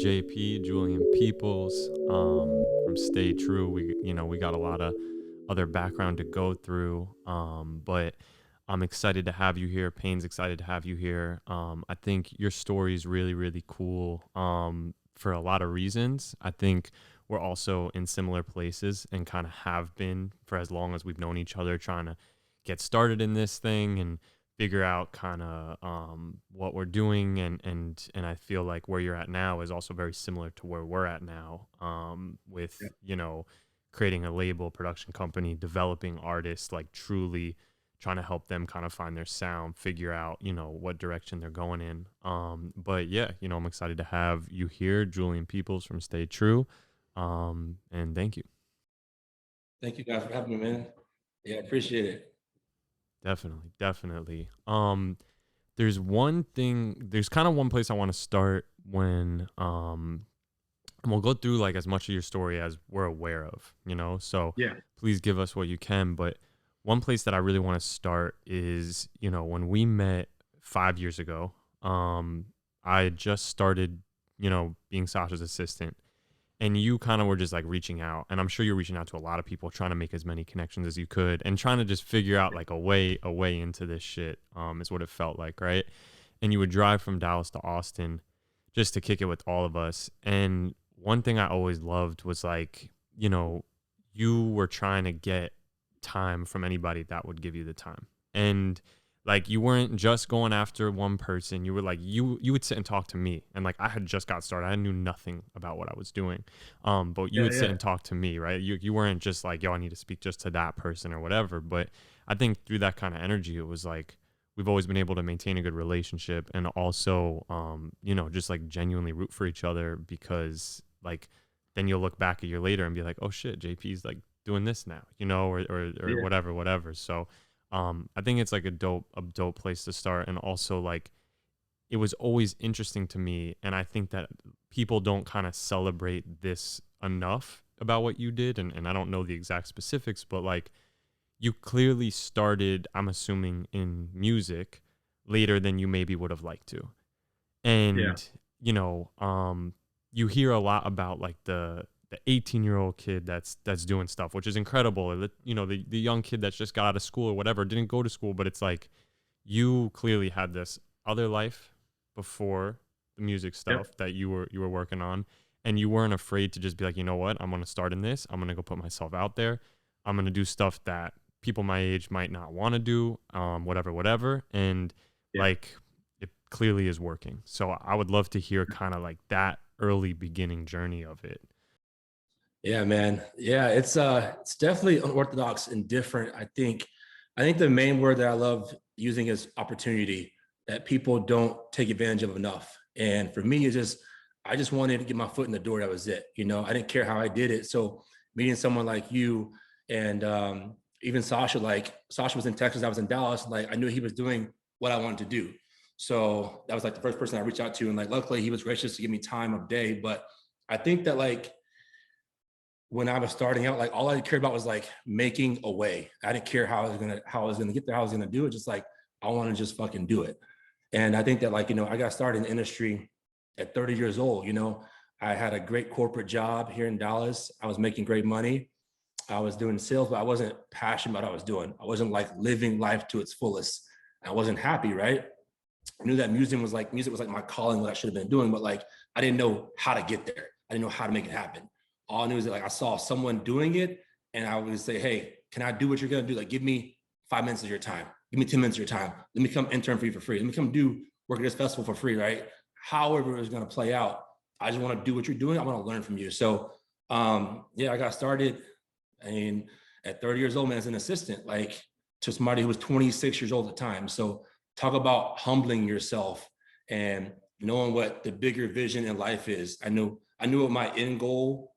JP, Julian Peoples, from Stay True. We got a lot of other background to go through, but I'm excited to have you here. Payne's excited to have you here. I think your story is really, really cool, for a lot of reasons. I think we're also in similar places and kind of have been for as long as we've known each other, trying to get started in this thing and figure out kind of what we're doing, and I feel like where you're at now is also very similar to where we're at now, with creating a label, production company, developing artists, like truly trying to help them kind of find their sound, figure out what direction they're going in. But yeah, I'm excited to have you here, Julian Peoples from Stay True, and thank you. Thank you guys for having me, man. Yeah, I appreciate it. Definitely, definitely. There's kind of one place I want to start when and we'll go through like as much of your story as we're aware of, So Yeah. please give us what you can. But one place that I really want to start is, when we met 5 years ago, I had just started, being Sasha's assistant, and you kind of were just like reaching out, and I'm sure you're reaching out to a lot of people, trying to make as many connections as you could and trying to just figure out like a way into this shit, is what it felt like, right? And you would drive from Dallas to Austin just to kick it with all of us. And one thing I always loved was like, you were trying to get time from anybody that would give you the time. And like, you weren't just going after one person. You were like, you would sit and talk to me. And like, I had just got started. I knew nothing about what I was doing. But you Yeah, would sit yeah. and talk to me, right? You weren't just like, yo, I need to speak just to that person or whatever. But I think through that kind of energy, it was like, we've always been able to maintain a good relationship, and also, just like genuinely root for each other, because like, then you'll look back a year later and be like, oh shit, JP's like doing this now, or Yeah. whatever. So I think it's like a dope place to start. And also, like, it was always interesting to me, and I think that people don't kind of celebrate this enough about what you did, and I don't know the exact specifics, but like, you clearly started, I'm assuming, in music later than you maybe would have liked to. Yeah. And, you hear a lot about like the 18-year-old kid that's doing stuff, which is incredible. Or the young kid that's just got out of school or whatever, didn't go to school, but it's like, you clearly had this other life before the music Yep. stuff that you were working on, and you weren't afraid to just be like, you know what, I'm gonna start in this. I'm gonna go put myself out there. I'm gonna do stuff that people my age might not want to do, whatever. And Yeah. like, it clearly is working. So I would love to hear kind of like that early beginning journey of it. Yeah, man. Yeah, it's definitely unorthodox and different. I think the main word that I love using is opportunity, that people don't take advantage of enough. And for me, it's just I just wanted to get my foot in the door. That was it. I didn't care how I did it. So meeting someone like you and even Sasha, like Sasha was in Texas, I was in Dallas, like I knew he was doing what I wanted to do. So that was like the first person I reached out to. And like luckily he was gracious to give me time of day. But I think that like when I was starting out, like all I cared about was like making a way. I didn't care how I was gonna get there, how I was gonna do it. Just like I want to just fucking do it. And I think that like, I got started in the industry at 30 years old. I had a great corporate job here in Dallas. I was making great money. I was doing sales, but I wasn't passionate about what I was doing. I wasn't like living life to its fullest. I wasn't happy, right? I knew that music was like my calling, what I should have been doing, but like I didn't know how to get there. I didn't know how to make it happen. All I knew is that like I saw someone doing it, and I would say, "Hey, can I do what you're gonna do? Like, give me 5 minutes of your time. Give me 10 minutes of your time. Let me come intern for you for free. Let me come do work at this festival for free, right? However, it's gonna play out. I just want to do what you're doing. I want to learn from you." So, yeah, I got started. I mean, at 30 years old, man, as an assistant, like to somebody who was 26 years old at the time. So talk about humbling yourself and knowing what the bigger vision in life is. I knew what my end goal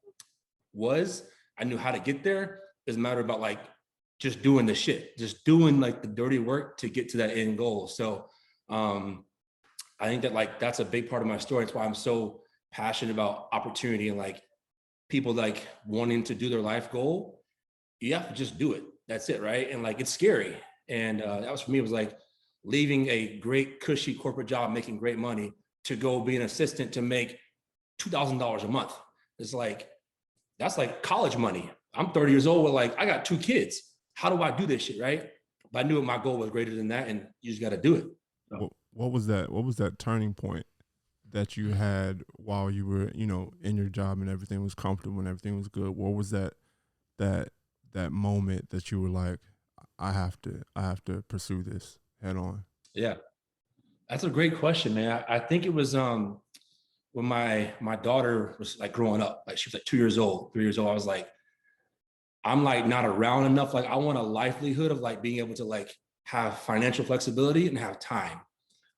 was. I knew how to get there. It's a matter about like just doing the shit, just doing like the dirty work to get to that end goal. So um I think that like that's a big part of my story. That's why I'm so passionate about opportunity and like people like wanting to do their life goal. You have to just do it. That's it, right? And like it's scary. And that was for me. It was like leaving a great cushy corporate job, making great money, to go be an assistant to make $2,000 a month. It's like, that's like college money. I'm 30 years old with like, I got 2 kids. How do I do this shit, right? But I knew my goal was greater than that, and you just got to do it. So, What was that? What was that turning point that you had while you were, in your job and everything was comfortable and everything was good? What was that that moment that you were like, I have to pursue this head on? yeah, that's a great question, man. I think it was when my daughter was like growing up, like she was like 2 years old, 3 years old. I was like, I'm like not around enough. Like I want a livelihood of like being able to like have financial flexibility and have time.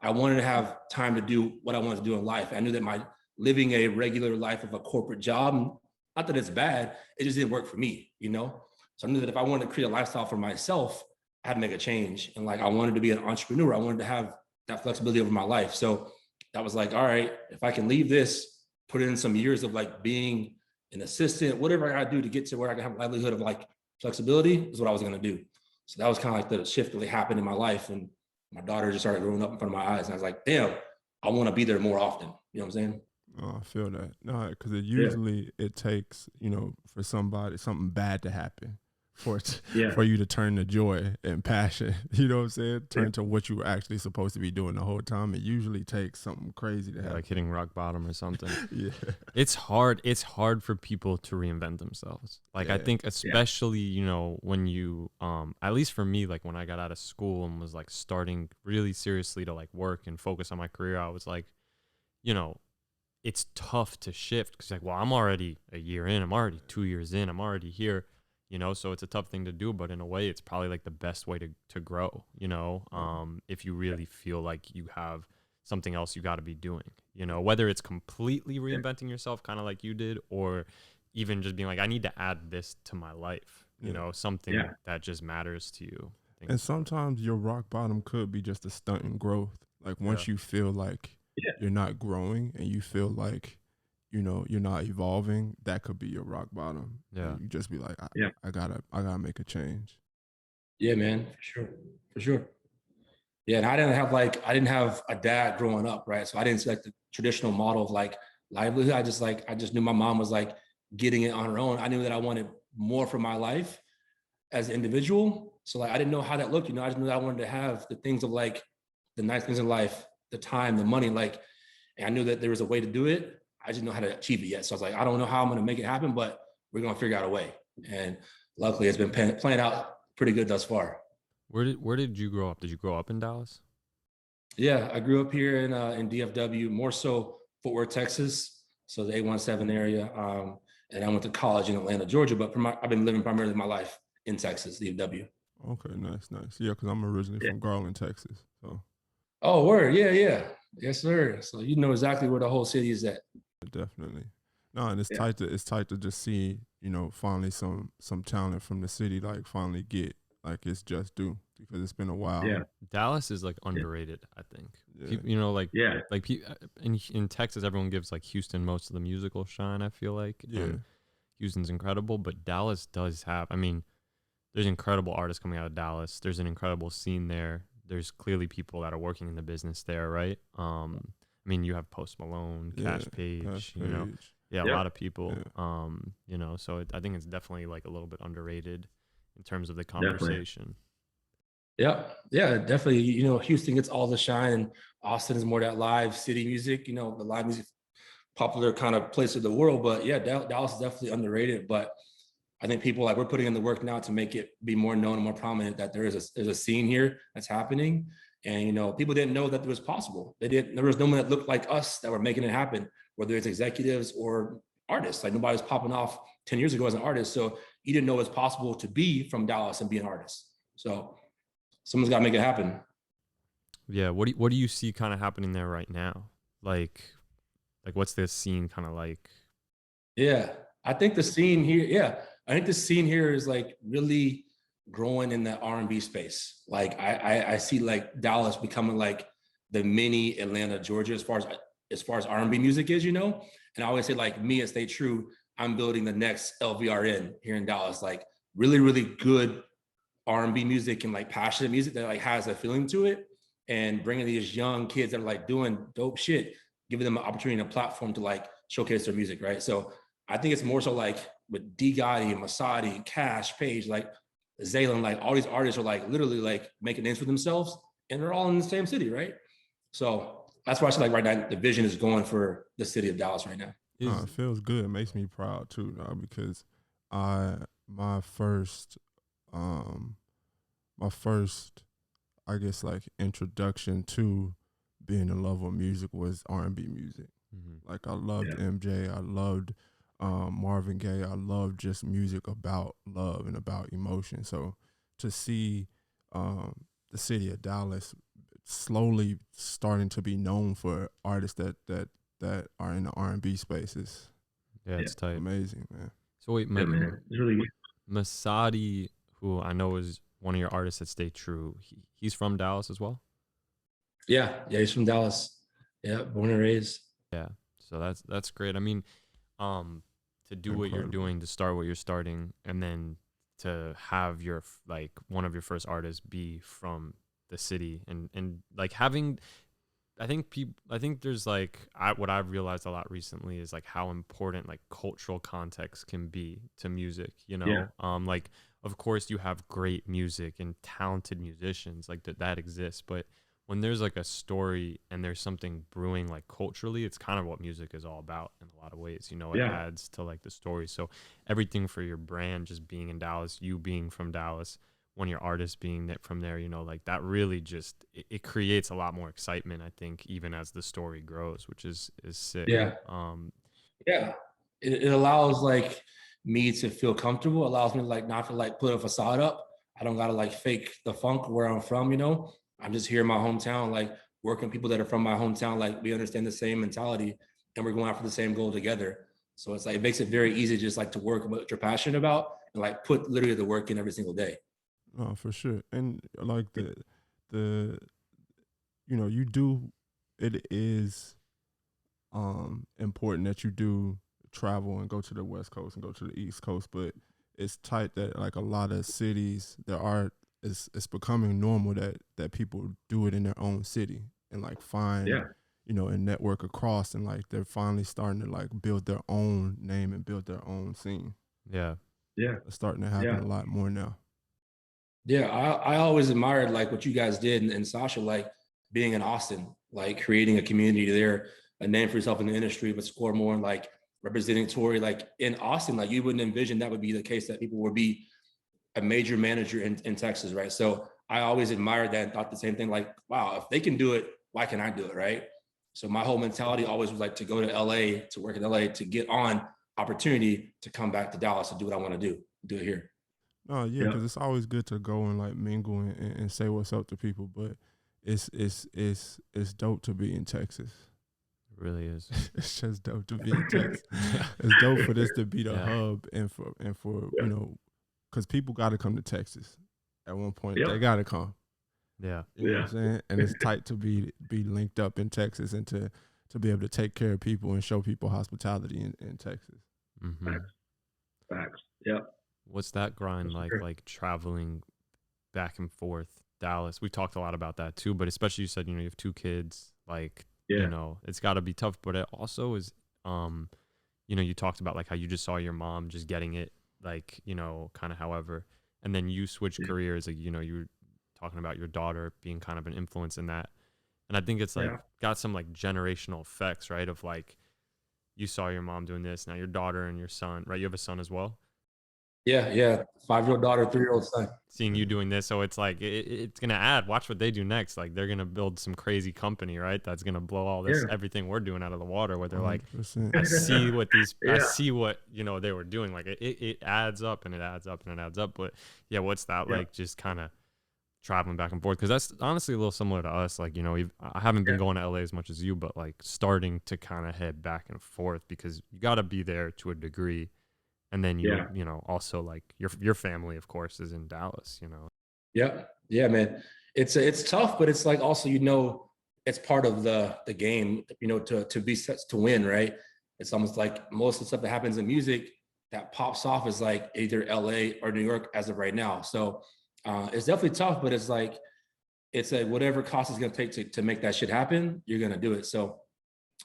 I wanted to have time to do what I wanted to do in life. I knew that my living a regular life of a corporate job, not that it's bad, it just didn't work for me, you know? So I knew that if I wanted to create a lifestyle for myself, I had to make a change. And like I wanted to be an entrepreneur. I wanted to have that flexibility over my life. So that was like, all right, if I can leave this, put in some years of like being an assistant, whatever I gotta do to get to where I can have a livelihood of like flexibility is what I was gonna do. So that was kind of like the shift that happened in my life. And my daughter just started growing up in front of my eyes. And I was like, damn, I want to be there more often. You know what I'm saying? Oh, I feel that. No, because it Yeah. usually it takes, for something bad to happen Yeah. for you to turn to joy and passion. You know what I'm saying? Turn Yeah. to what you were actually supposed to be doing the whole time. It usually takes something crazy to happen. Like hitting rock bottom or something. Yeah. It's hard for people to reinvent themselves. Like I think especially, when you at least for me, like when I got out of school and was like starting really seriously to like work and focus on my career, I was like, it's tough to shift because like, well, I'm already a year in, I'm already 2 years in, I'm already here, so it's a tough thing to do, but in a way it's probably like the best way to grow, if you really feel like you have something else you got to be doing, whether it's completely reinventing yourself kind of like you did, or even just being like, I need to add this to my life, something that just matters to you. And sometimes your rock bottom could be just a stunt in growth. Like once you feel like you're not growing and you feel like, you're not evolving, that could be your rock bottom. Yeah. And you just be like, I gotta make a change. Yeah, man, for sure. For sure. Yeah. And I didn't have a dad growing up, right? So I didn't see like the traditional model of like livelihood. I just knew my mom was like getting it on her own. I knew that I wanted more for my life as an individual. So like I didn't know how that looked, I just knew that I wanted to have the things of like the nice things in life, the time, the money, like, and I knew that there was a way to do it. I just didn't know how to achieve it yet. So I was like, I don't know how I'm going to make it happen, but we're going to figure out a way. And luckily it's been playing out pretty good thus far. Where did you grow up? Did you grow up in Dallas? Yeah, I grew up here in DFW, more so Fort Worth, Texas. So the 817 area. And I went to college in Atlanta, Georgia, but I've been living primarily my life in Texas, DFW. Okay, nice. Yeah, because I'm originally from Garland, Texas. So. Oh, word. Yeah. Yes, sir. So you know exactly where the whole city is at. Definitely. No, and it's tight to just see, finally some talent from the city like finally get like it's just due, because it's been a while. Yeah. Dallas is like underrated, I think. Yeah. People, like in Texas, everyone gives like Houston most of the musical shine, I feel like. Yeah. And Houston's incredible, but Dallas does have, there's incredible artists coming out of Dallas. There's an incredible scene there. There's clearly people that are working in the business there, right? You have Post Malone, Cash Page, a lot of people, so I think it's definitely like a little bit underrated in terms of the conversation. Yeah, definitely. Houston gets all the shine, and Austin is more that live city music, the live music popular kind of place of the world. But yeah, Dallas is definitely underrated. But I think people we're putting in the work now to make it be more known and more prominent that there's a scene here that's happening. And, people didn't know that it was possible. There was no one that looked like us that were making it happen, whether it's executives or artists. Like nobody was popping off 10 years ago as an artist. So you didn't know it was possible to be from Dallas and be an artist. So someone's got to make it happen. Yeah. What do you see kind of happening there right now? Like what's this scene kind of like? Yeah, I think the scene here is like really growing in the R&B space. Like I see like Dallas becoming like the mini Atlanta, Georgia, as far as R&B music is, And I always say like me and Stay True, I'm building the next LVRN here in Dallas, like really, really good R&B music and like passionate music that like has a feeling to it, and bringing these young kids that are like doing dope shit, giving them an opportunity and a platform to like showcase their music, right? So I think it's more so like with D Gotti, Masadi, Cash, Page, like Zaylen, like all these artists are like literally like making names for themselves, and they're all in the same city, right? So that's why I feel like right now the vision is going for the city of Dallas right now. No, Is it feels good. It makes me proud too, because I my first um my first I guess like introduction to being in love with music was R&B music. mhm. Like I loved Yeah. MJ, I loved Marvin Gaye, I loved just music about love and about emotion. So to see the city of Dallas slowly starting to be known for artists that are in the R&B spaces, Yeah, Yeah. it's tight. amazing, man. So wait, Yeah, man. It's really good. Masadi, who I know is one of your artists that stay true, he's from Dallas as well. Yeah. Yeah. He's from Dallas. Yeah. Born and raised. Yeah, so that's great. I mean, um, to do what you're Incredible. doing, to start what you're starting, and then to have your like one of your first artists be from the city, and like having, I think there's like what I've realized a lot recently is like how important like cultural context can be to music. Yeah. Like of course you have great music and talented musicians like that exists, but when there's like a story and there's something brewing like culturally, it's kind of what music is all about in a lot of ways. It Yeah. adds to like the story. So everything for your brand, just being in Dallas, you being from Dallas, one of your artists being that from there, like that really just it creates a lot more excitement, I think, even as the story grows, which is sick. Yeah. Yeah. It allows like me to feel comfortable, allows me to like not to like put a facade up. I don't gotta like fake the funk where I'm from, I'm just here in my hometown, like working with people that are from my hometown, like we understand the same mentality and we're going after the same goal together. So it's like it makes it very easy just like to work what you're passionate about and like put literally the work in every single day. Oh, for sure. And like the you do, it is important that you do travel and go to the West Coast and go to the East Coast, but it's tight that like a lot of cities there are it's becoming normal that people do it in their own city and like find Yeah. and network across, and like they're finally starting to like build their own name and build their own scene. Yeah. Yeah. It's starting to happen Yeah. a lot more now. Yeah, I always admired like what you guys did and Sasha, like being in Austin, like creating a community there, a name for yourself in the industry, but score more and like representing Tory, like in Austin, like you wouldn't envision that would be the case that people would be a major manager in Texas, right? So I always admired that and thought the same thing, like, wow, if they can do it, why can I do it, right? So my whole mentality always was like to go to LA, to work in LA, to get on opportunity to come back to Dallas to do what I want to do it here. Oh yeah, Yeah. because it's always good to go and like mingle and say what's up to people, but it's dope to be in Texas. It really is. It's just dope to be in Texas. It's dope for this to be the Yeah. hub, and for Yeah. because people got to come to Texas at one point. Yeah. They got to come. Yeah. You know what I'm saying? And it's tight to be linked up in Texas and to be able to take care of people and show people hospitality in Texas. Hmm. Facts. Yeah. What's that grind like? Sure. Like traveling back and forth, Dallas. We talked a lot about that too, but especially you said you have two kids. Like Yeah. it's got to be tough. But it also is, you talked about like how you just saw your mom just getting it, like kind of however, and then you switch Yeah. careers. Like you were talking about your daughter being kind of an influence in that, and I think it's like Yeah. got some like generational effects, right? Of like you saw your mom doing this, now your daughter and your son, right? You have a son as well. Yeah. Yeah. 5-year-old daughter, 3-year-old son. Seeing you doing this, so it's like it's gonna add. Watch what they do next. Like they're gonna build some crazy company, right? That's gonna blow all this Yeah. everything we're doing out of the water. Where they're like, 100%. I see what I Yeah. see what they were doing. Like it adds up and it adds up and it adds up. But yeah, what's that Yeah. like? Just kind of traveling back and forth, because that's honestly a little similar to us. Like I haven't been Yeah. going to LA as much as you, but like starting to kind of head back and forth because you got to be there to a degree. And then Yeah. also like your family, of course, is in Dallas. Yeah. Yeah, man. It's tough, but it's like also, it's part of the game, to be set to win, right? It's almost like most of the stuff that happens in music that pops off is like either LA or New York as of right now. So it's definitely tough, but it's like whatever cost it's gonna take to make that shit happen, you're gonna do it. So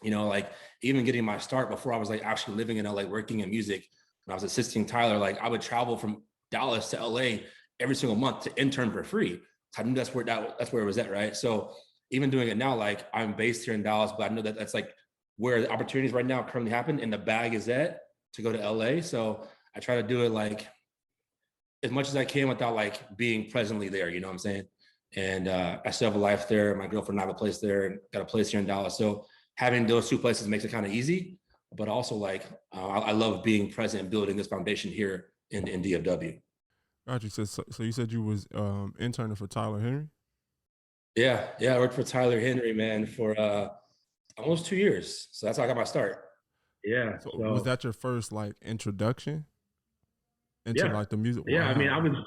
you know, like even getting my start before I was like actually living in LA, working in music, when I was assisting Tyler, like I would travel from Dallas to LA every single month to intern for free. I knew that's where it was at, right? So even doing it now, like I'm based here in Dallas, but I know that that's like where the opportunities right now currently happen, and the bag is at to go to LA. So I try to do it like as much as I can without like being presently there. You know what I'm saying? And I still have a life there. My girlfriend and I have a place there, and got a place here in Dallas. So having those two places makes it kind of easy. But also, like I love being present and building this foundation here in DFW. Got you. So you said you was interning for Tyler Henry. Yeah, yeah. I worked for Tyler Henry, man, for almost 2 years. So that's how I got my start. Yeah. So was So that your first like introduction into yeah, like the music? yeah. I mean, Wow.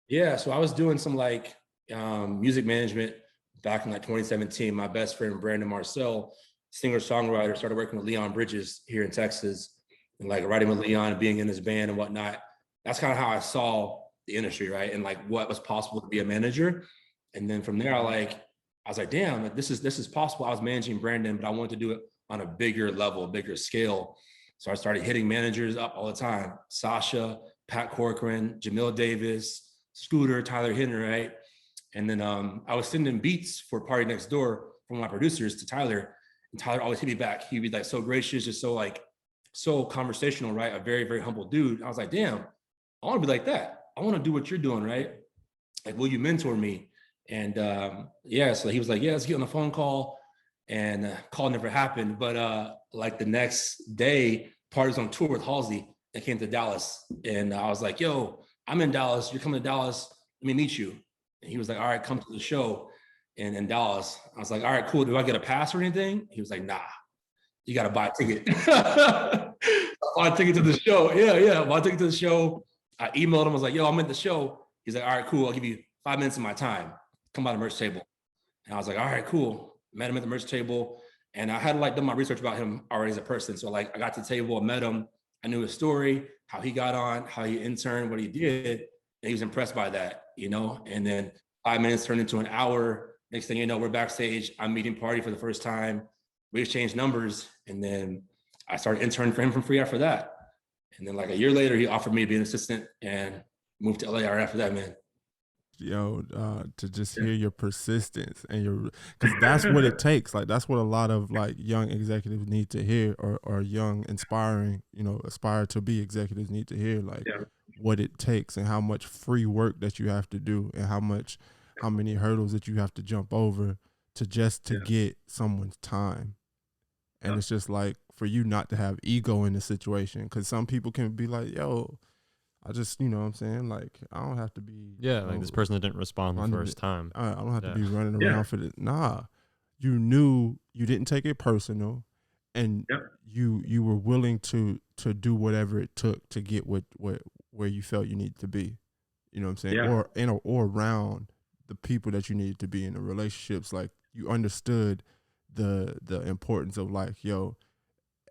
yeah. So I was doing some like music management back in like 2017. My best friend Brandon Marcel, singer songwriter, started working with Leon Bridges here in Texas, and like writing with Leon and being in his band and whatnot. That's kind of how I saw the industry, right? And like what was possible to be a manager. And then from there, I was like, damn, like, this is possible. I was managing Brandon, but I wanted to do it on a bigger level, bigger scale. So I started hitting managers up all the time. Sasha, Pat Corcoran, Jamil Davis, Scooter, Tyler Henry, right? And then I was sending beats for Party Next Door from my producers to Tyler, and Tyler always hit me back. He'd be like so gracious, just so like so conversational, right? A very, very humble dude. I was like, damn, I want to be like that. I want to do what you're doing, right? Like, will you mentor me? And yeah, so he was like, yeah, let's get on a phone call. And call never happened. But like the next day, Party's on tour with Halsey and came to Dallas. And I was like, yo, I'm in Dallas. You're coming to Dallas. Let me meet you. And he was like, all right, come to the show in Dallas. I was like, all right, cool. Do I get a pass or anything? He was like, nah, you got to buy a ticket. I bought a ticket to the show. Yeah, yeah. Bought a ticket to the show. I emailed him. I was like, yo, I'm at the show. He's like, all right, cool. I'll give you 5 minutes of my time. Come by the merch table. And I was like, all right, cool. Met him at the merch table. And I had like done my research about him already as a person. So like I got to the table, I met him. I knew his story, how he got on, how he interned, what he did. And he was impressed by that, you know? And then 5 minutes turned into an hour. Next thing you know, we're backstage. I'm meeting Party for the first time. We exchanged numbers. And then I started interning for him for free after that. And then like a year later, he offered me to be an assistant and moved to LA right after that, man. Yo, to just hear your persistence and your, because that's what it takes. Like that's what a lot of like young executives need to hear, or young inspiring, aspire to be executives need to hear, like Yeah. what it takes and how much free work that you have to do, and how many hurdles that you have to jump over to get someone's time. And it's just like for you not to have ego in the situation, because some people can be like, yo, I just, you know what I'm saying? Like, I don't have to be. Like this person that didn't respond the first time. I don't have to be running around for this. Nah, you knew you didn't take it personal, and you were willing to do whatever it took to get where you felt you needed to be. You know what I'm saying? Yeah. Or around the people that you needed to be in the relationships. Like you understood the importance of like, yo,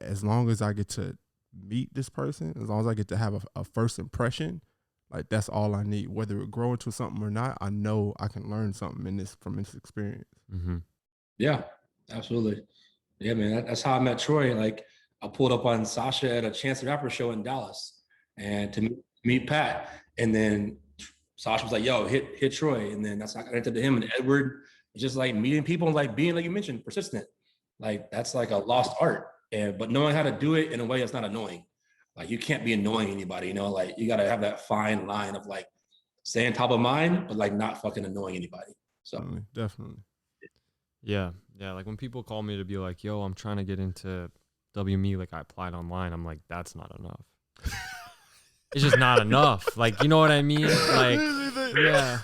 as long as I get to meet this person, as long as I get to have a first impression, like that's all I need. Whether it grow into something or not, I know I can learn something from this experience. Mm-hmm. Yeah, absolutely. Yeah, man. That's how I met Troy. Like I pulled up on Sasha at a Chance the Rapper show in Dallas, and to meet Pat, and then Sasha was like, "Yo, hit Troy," and then that's how I connected to him and Edward. It's just like meeting people and like being, like you mentioned, persistent. Like that's like a lost art, but knowing how to do it in a way that's not annoying. Like you can't be annoying anybody, you know. Like you got to have that fine line of like staying top of mind, but like not fucking annoying anybody. So definitely. Yeah. Like when people call me to be like, "Yo, I'm trying to get into WME," like I applied online. I'm like, that's not enough. It's just not enough. Like, you know what I mean? Like, yeah.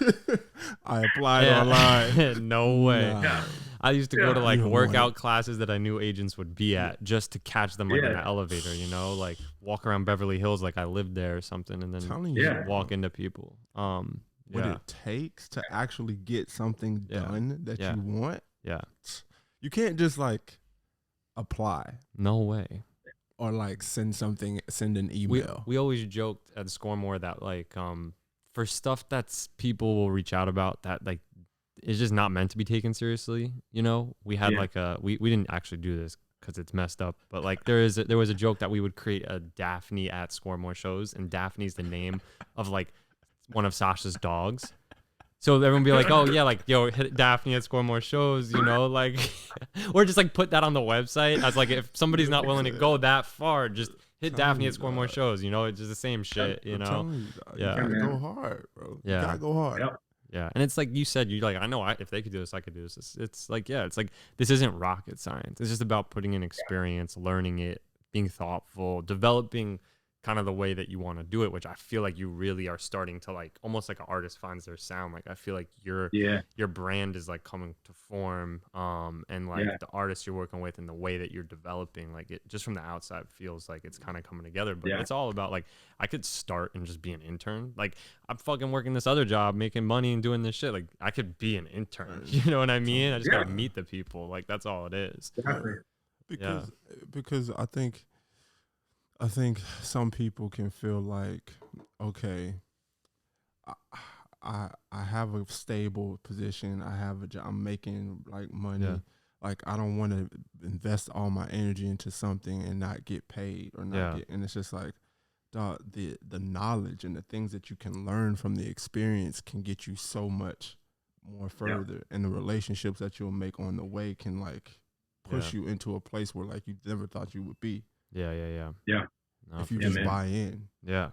I applied online. No way. Yeah. I used to go to like workout classes that I knew agents would be at just to catch them like in an elevator, like walk around Beverly Hills like I lived there or something, and then walk into people. What it takes to actually get something done that you want. Yeah. You can't just like apply. No way. Or like send an email. We always joked at Scoremore that like for stuff that's people will reach out about that like it's just not meant to be taken seriously. We had like we didn't actually do this because it's messed up. But like there was a joke that we would create a Daphne at Score More Shows, and Daphne's the name of like one of Sasha's dogs. So everyone would be like, oh yeah, like yo, hit Daphne at Score More Shows, you know, like, or just like put that on the website as like if somebody's not willing to go that far, just hit Daphne at Score More Shows, you know, it's just the same shit, you know. Yeah, you gotta go hard, bro. Yeah, you gotta go hard. Yep. Yeah, and it's like you said, you like, I know if they could do this, I could do this. It's like, yeah, it's like this isn't rocket science. It's just about putting in experience, learning it, being thoughtful, developing kind of the way that you want to do it, which I feel like you really are starting to like, almost like an artist finds their sound. Like I feel like your brand is like coming to form, and like the artists you're working with and the way that you're developing, like it just from the outside feels like it's kind of coming together. But it's all about like, I could start and just be an intern. Like I'm fucking working this other job, making money and doing this shit. Like I could be an intern. You know what I mean? I just gotta meet the people. Like that's all it is. Because I think some people can feel like, okay, I have a stable position. I have a job. I'm making like money. Yeah. Like I don't want to invest all my energy into something and not get paid or not get. And it's just like the knowledge and the things that you can learn from the experience can get you so much more further. And the relationships that you'll make on the way can like push you into a place where like you never thought you would be. Yeah. No, if you just buy in. Yeah.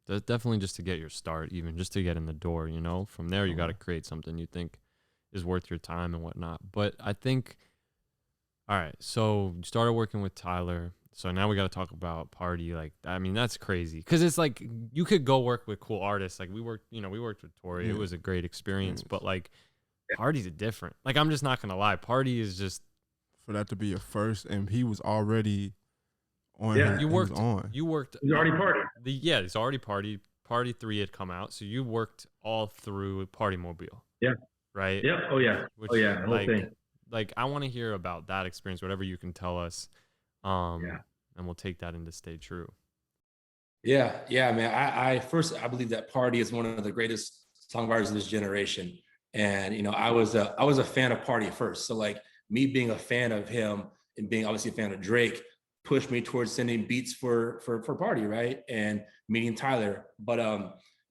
That's definitely just to get your start, even just to get in the door, you know. From there, you got to create something you think is worth your time and whatnot. But I think, all right, so you started working with Tyler. So now we got to talk about Party. Like, I mean, that's crazy because it's like you could go work with cool artists. Like we worked with Tori. It was a great experience, but like Party's different. Like, I'm just not going to lie. Party is just. For that to be a first, and he was already on. You worked. He's already Party. It's already Party. Party 3 had come out, so you worked all through Party Mobile. Yeah. Right. Yeah. Oh yeah. The whole thing. Like I want to hear about that experience, whatever you can tell us. And we'll take that into Stay True. Yeah, man. I believe that Party is one of the greatest songwriters of this generation, and you know, I was a fan of Party first. So like me being a fan of him and being obviously a fan of Drake pushed me towards sending beats for Party, right? And meeting Tyler. But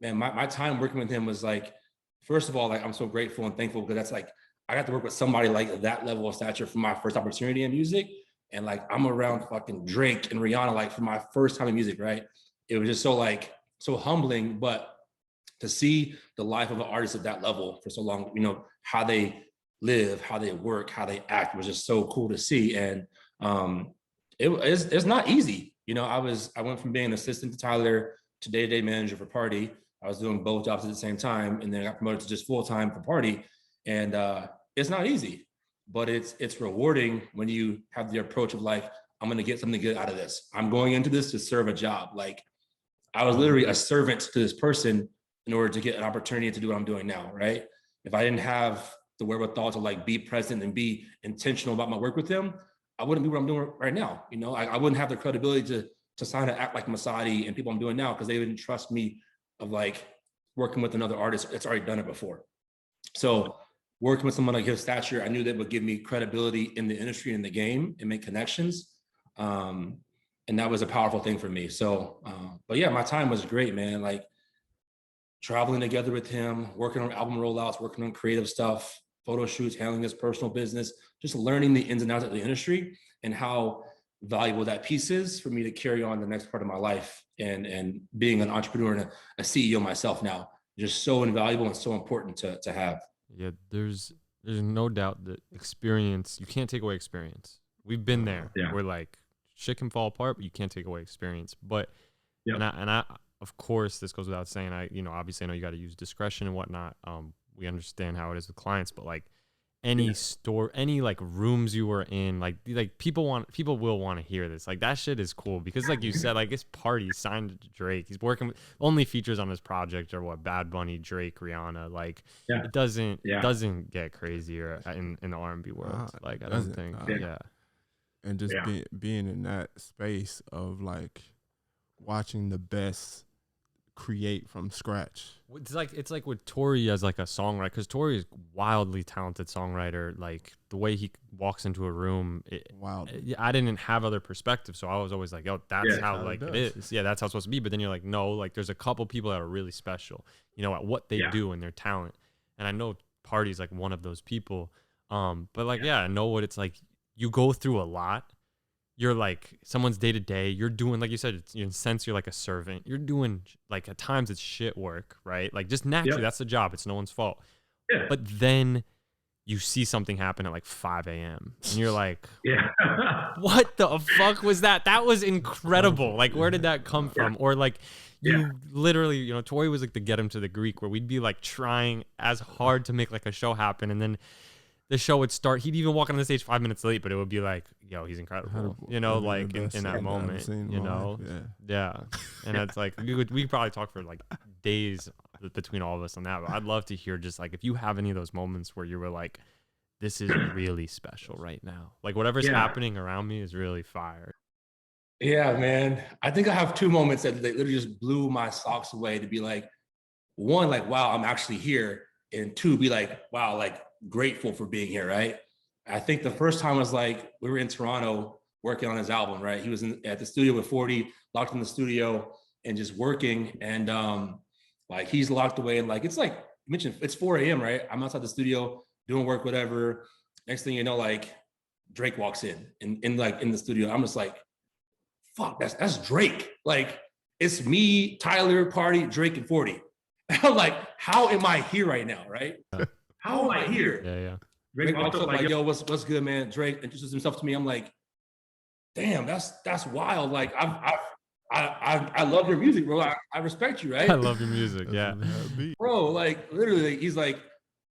man, my time working with him was like, first of all, like I'm so grateful and thankful because that's like I got to work with somebody like that level of stature for my first opportunity in music. And like I'm around fucking Drake and Rihanna like for my first time in music, right? It was just so humbling, but to see the life of an artist at that level for so long, you know, how they live, how they work, how they act was just so cool to see. And it's not easy. You know, I went from being an assistant to Tyler to day-to-day manager for Party. I was doing both jobs at the same time, and then I got promoted to just full-time for Party. And it's not easy, but it's rewarding when you have the approach of like, I'm gonna get something good out of this. I'm going into this to serve a job. Like I was literally a servant to this person in order to get an opportunity to do what I'm doing now, right? If I didn't have the wherewithal to like be present and be intentional about my work with them, I wouldn't be what I'm doing right now. You know, I wouldn't have the credibility to sign and act like Masadi and people I'm doing now because they wouldn't trust me of like working with another artist that's already done it before. So working with someone like his stature, I knew that would give me credibility in the industry and the game and make connections. And that was a powerful thing for me. So, but yeah, my time was great, man. Like traveling together with him, working on album rollouts, working on creative stuff, photo shoots, handling his personal business, just learning the ins and outs of the industry and how valuable that piece is for me to carry on the next part of my life and being an entrepreneur and a CEO myself now, just so invaluable and so important to have. Yeah, there's no doubt that experience, you can't take away experience. We've been there. Yeah. We're like, shit can fall apart, but you can't take away experience. But, and I, of course, this goes without saying, obviously I know you got to use discretion and whatnot. We understand how it is with clients, but like any store, any like rooms you were in, like people will want to hear this. Like that shit is cool because like you said, like it's Party signed to Drake. He's working with only features on his project are what Bad Bunny, Drake, Rihanna. Like it doesn't get crazier in the R&B world. Like I don't think. And just being in that space of like watching the best create from scratch? It's like with Tori as like a songwriter, because Tori is wildly talented songwriter. Like the way he walks into a room, I didn't have other perspectives, so I was always like, "Yo, that's how like it is. Yeah, that's how it's supposed to be." But then you're like, "No, like there's a couple people that are really special, you know, at what they do and their talent." And I know Party's like one of those people. But like, I know what it's like. You go through a lot. You're like someone's day to day. You're doing, like you said, in a sense, you're like a servant. You're doing like at times it's shit work, right? Like just naturally, that's the job. It's no one's fault. Yeah. But then you see something happen at like 5 a.m. and you're like, what the fuck was that? That was incredible. Like, where did that come from? Or like you literally, you know, Tori was like the Get Him to the Greek, where we'd be like trying as hard to make like a show happen, and then the show would start. He'd even walk on the stage 5 minutes late, but it would be like, yo, he's incredible. You know, like in that moment, you know? Yeah. And it's like, we could probably talk for like days between all of us on that. But I'd love to hear just like, if you have any of those moments where you were like, this is really special right now. Like whatever's happening around me is really fire. Yeah, man. I think I have two moments that literally just blew my socks away, to be like, one, like, wow, I'm actually here. And two, be like, wow, like, grateful for being here, right? I think the first time was like, we were in Toronto working on his album, right? He was at the studio with 40, locked in the studio and just working. And like he's locked away, and like, it's like you mentioned, it's 4 a.m., right? I'm outside the studio doing work, whatever. Next thing you know, like Drake walks in the studio. I'm just like, fuck, that's Drake. Like it's me, Tyler, Party, Drake, and 40. And I'm like, how am I here right now, right? How am I here? Yeah. Drake walked up like, yo, what's good, man? Drake introduced himself to me. I'm like, damn, that's wild. Like I love your music, bro. I respect you, right? I love your music, yeah. Bro, like literally, he's like,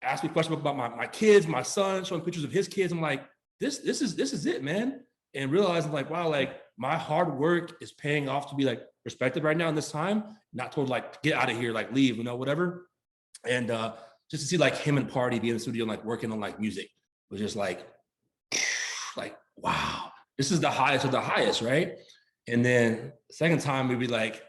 asked me questions about my kids, my son, showing pictures of his kids. I'm like, this is it, man. And realizing like, wow, like my hard work is paying off to be like respected right now in this time, not told like, get out of here, like leave, you know, whatever. And just to see like him and Party be in the studio, like working on like music was just like, wow, this is the highest of the highest, right? And then second time we'd be like,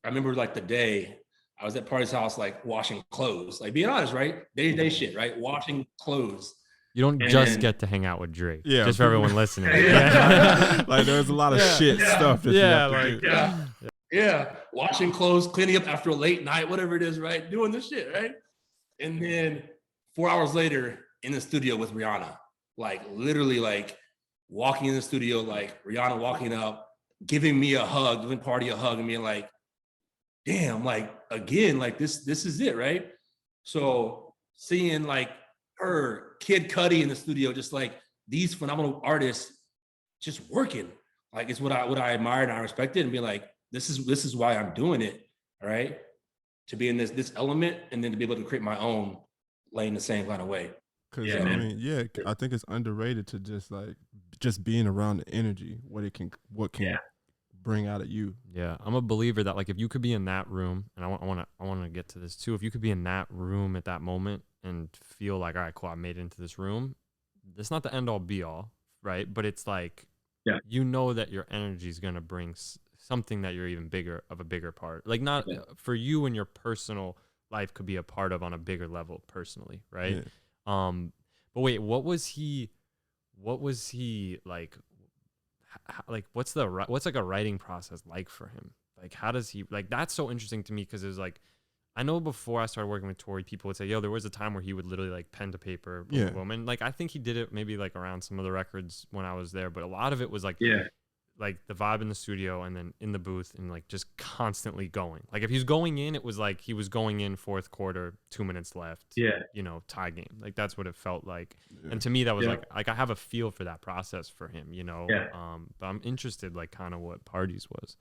I remember like the day I was at Party's house, like washing clothes, like being honest, right? Day-to-day shit, right? Washing clothes. You don't just get to hang out with Drake. Yeah. Just for everyone listening. Like there's a lot of shit stuff that you have to do. Yeah. Washing clothes, cleaning up after a late night, whatever it is, right? Doing this shit, right? And then 4 hours later in the studio with Rihanna, like literally like walking in the studio, like Rihanna walking up, giving me a hug, giving Party a hug, and being like, damn, like again, like this is it, right? So seeing like her, Kid Cudi in the studio, just like these phenomenal artists just working, like it's what I admired and I respected, and be like, this is why I'm doing it, all right? To be in this element, and then to be able to create my own lane the same kind of way. Because I mean, I think it's underrated to just being around the energy, what can bring out of you. Yeah, I'm a believer that like if you could be in that room, and I want to get to this too. If you could be in that room at that moment and feel like, all right, cool, I made it into this room. It's not the end all be all, right? But it's like, you know that your energy is gonna bring something that you're even bigger of a bigger part. Like not for you and your personal life could be a part of on a bigger level personally, right? Yeah. But wait, what was he like? Like what's like a writing process like for him? Like how does he, like that's so interesting to me, because it was like, I know before I started working with Tori, people would say, yo, there was a time where he would literally like pen to paper, boom, and like I think he did it maybe like around some of the records when I was there, but a lot of it was like like the vibe in the studio and then in the booth and like just constantly going. Like if he's going in, it was like he was going in fourth quarter, 2 minutes left. You know, tie game. Like that's what it felt like. And to me, that was like I have a feel for that process for him, you know. But I'm interested like kind of what Party's was.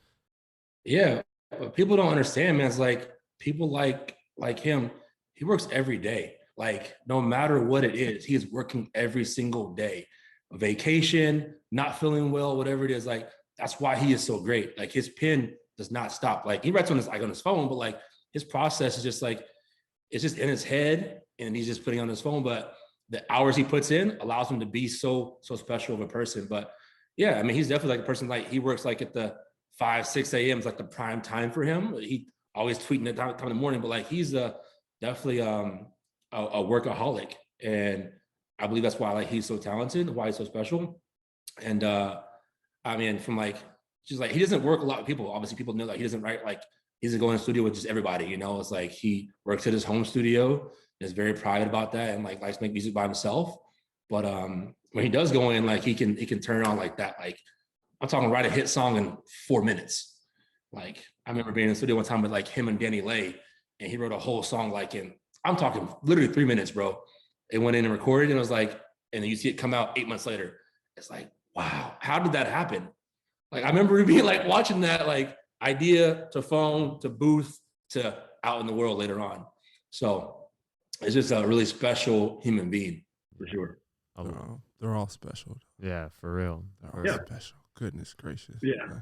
Yeah. But people don't understand, man. It's like people like him, he works every day. Like no matter what it is, he is working every single day. Vacation, not feeling well, whatever it is, like that's why he is so great. Like his pen does not stop. Like he writes on his phone, but like his process is just like, it's just in his head and he's just putting on his phone. But the hours he puts in allows him to be so special of a person. But yeah, I mean, he's definitely like a person, like he works like at the 5, 6 a.m. is like the prime time for him. He always tweeting at time in the morning, but like he's definitely a workaholic. And I believe that's why like he's so talented, why he's so special. And I mean, from like just like he doesn't work a lot with people. Obviously, people know that he doesn't write like he doesn't go in the studio with just everybody, you know. It's like he works at his home studio, is very private about that, and like likes to make music by himself. But when he does go in, like he can turn on like that. Like I'm talking write a hit song in 4 minutes. Like I remember being in the studio one time with like him and Danny Lay, and he wrote a whole song like in I'm talking literally 3 minutes, bro. It went in and recorded, and it was like, and then you see it come out 8 months later. It's like, wow, how did that happen? Like I remember being like watching that like idea to phone to booth to out in the world later on. So it's just a really special human being for sure. They're all special. Yeah, for real. They're all special. Goodness gracious. Yeah.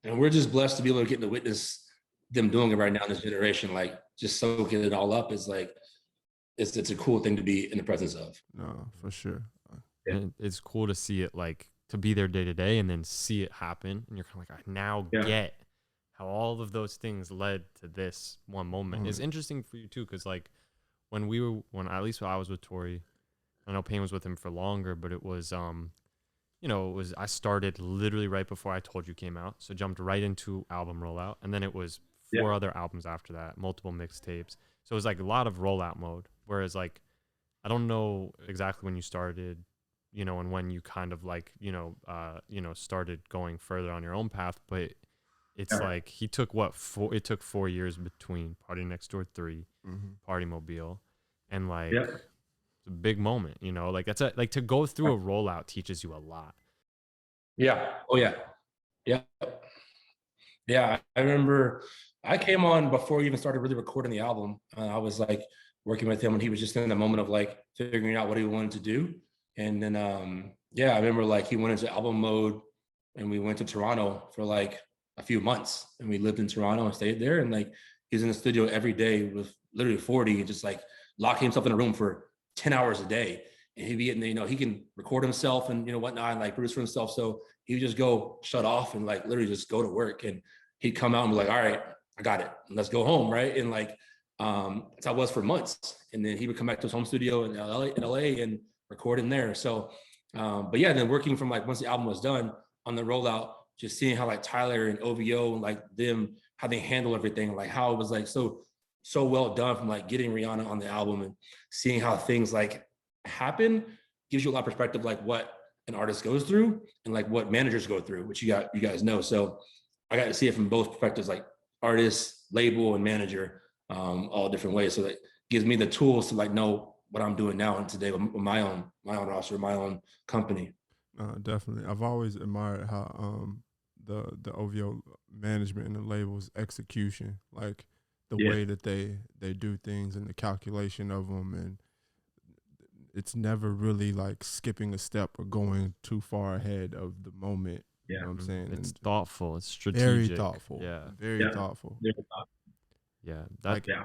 And we're just blessed to be able to get to witness them doing it right now in this generation. Like just soaking it all up is like it's a cool thing to be in the presence of. No, for sure. And it's cool to see it, like to be there day to day and then see it happen. And you're kind of like, I now get how all of those things led to this one moment. It's interesting for you too, because like when at least when I was with Tori, I know Payne was with him for longer, but it was I started literally right before I Told You came out, so jumped right into album rollout, and then it was 4 other albums after that, multiple mixtapes. So it was like a lot of rollout mode. Whereas like I don't know exactly when you started, and when you kind of like started going further on your own path, but it's like he took it took 4 years between Party Next Door 3, Party Mobile, and like it's a big moment, like that's like to go through a rollout teaches you a lot. Yeah. Oh yeah. Yeah. Yeah. I remember I came on before he even started really recording the album. I was like working with him when he was just in the moment of like figuring out what he wanted to do. And then I remember like he went into album mode and we went to Toronto for like a few months, and we lived in Toronto and stayed there. And like he's in the studio every day with literally 40 and just like locking himself in a room for 10 hours a day. And he'd be getting, he can record himself and whatnot and like produce for himself. So he would just go shut off and like literally just go to work. And he'd come out and be like, all right, I got it. Let's go home. Right. And like that's how it was for months. And then he would come back to his home studio in LA and record in there. So but yeah, then working from like once the album was done on the rollout, just seeing how like Tyler and OVO and like them, how they handle everything, like how it was like so well done from like getting Rihanna on the album and seeing how things like happen gives you a lot of perspective, like what an artist goes through and like what managers go through, which you guys know. So I got to see it from both perspectives, like artist, label, and manager, all different ways. So that gives me the tools to like know what I'm doing now and today with my own roster, my own company. Definitely. I've always admired how the OVO management and the labels execution, like the way that they do things and the calculation of them, and it's never really like skipping a step or going too far ahead of the moment. You know what I'm saying? It's thoughtful. It's strategic. Very thoughtful. Yeah. Very thoughtful. Yeah.